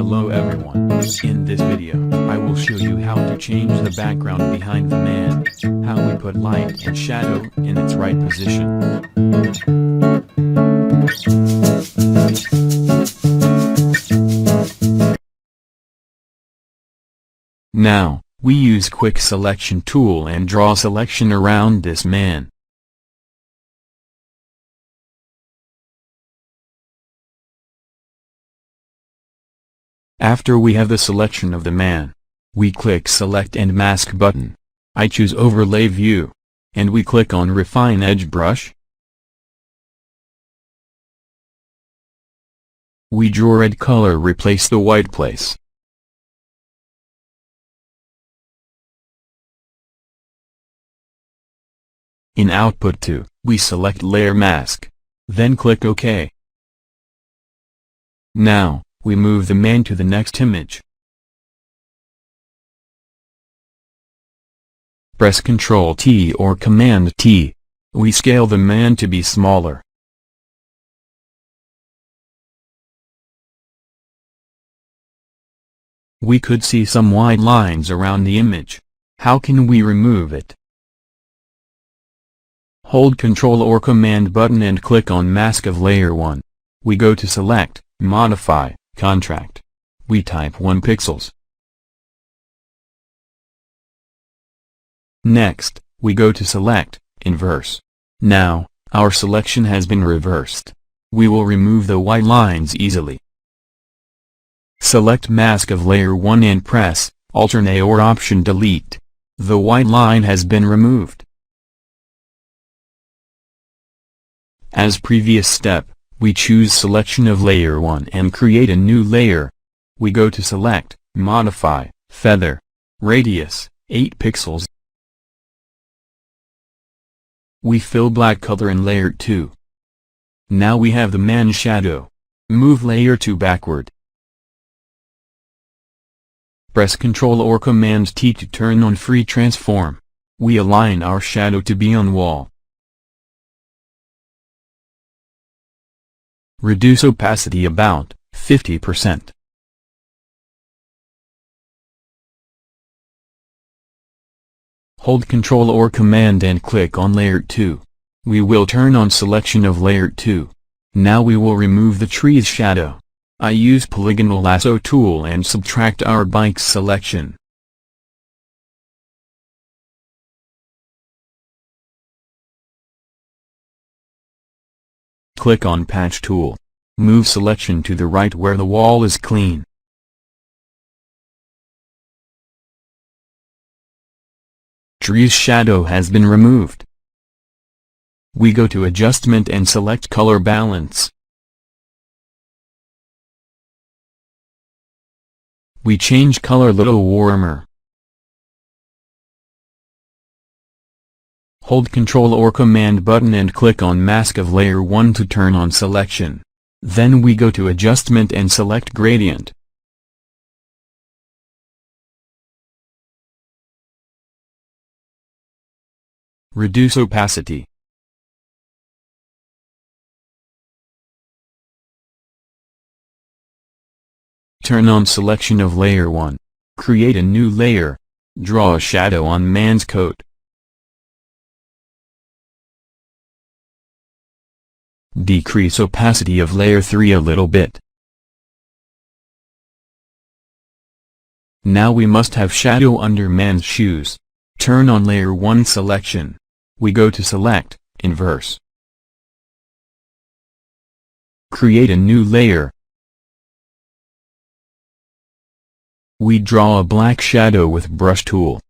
Hello everyone, in this video, I will show you how to change the background behind the man, how we put light and shadow in its right position. Now, we use quick selection tool and draw selection around this man. After we have the selection of the man, we click Select and Mask button. I choose Overlay View. And we click on Refine Edge Brush. We draw red color, replace the white place. In Output 2, we select Layer Mask. Then click OK. Now, we move the man to the next image. Press Ctrl T or Command T. We scale the man to be smaller. We could see some white lines around the image. How can we remove it? Hold Ctrl or Command button and click on Mask of Layer 1. We go to Select, Modify, Contract. We type 1 pixels. Next, we go to Select, Inverse. Now, our selection has been reversed. We will remove the white lines easily. Select Mask of Layer 1 and press Alt+A or Option Delete. The white line has been removed. As previous step, we choose Selection of Layer 1 and create a new layer. We go to Select, Modify, Feather. Radius, 8 pixels. We fill black color in Layer 2. Now we have the man's shadow. Move Layer 2 backward. Press Ctrl or Command T to turn on Free Transform. We align our shadow to be on wall. Reduce opacity about 50%. Hold Ctrl or Command and click on Layer 2. We will turn on selection of Layer 2. Now we will remove the tree's shadow. I use Polygonal Lasso tool and subtract our bike's selection. Click on Patch tool. Move selection to the right where the wall is clean. Tree's shadow has been removed. We go to Adjustment and select Color Balance. We change color little warmer. Hold Ctrl or Command button and click on Mask of Layer 1 to turn on selection. Then we go to Adjustment and select Gradient. Reduce opacity. Turn on selection of Layer 1. Create a new layer. Draw a shadow on man's coat. Decrease opacity of Layer 3 a little bit. Now we must have shadow under man's shoes. Turn on Layer 1 selection. We go to Select, Inverse. Create a new layer. We draw a black shadow with Brush tool.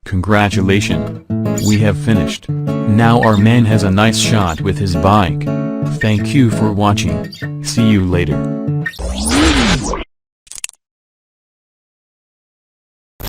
Congratulations! We have finished. Now our man has a nice shot with his bike. Thank you for watching. See you later.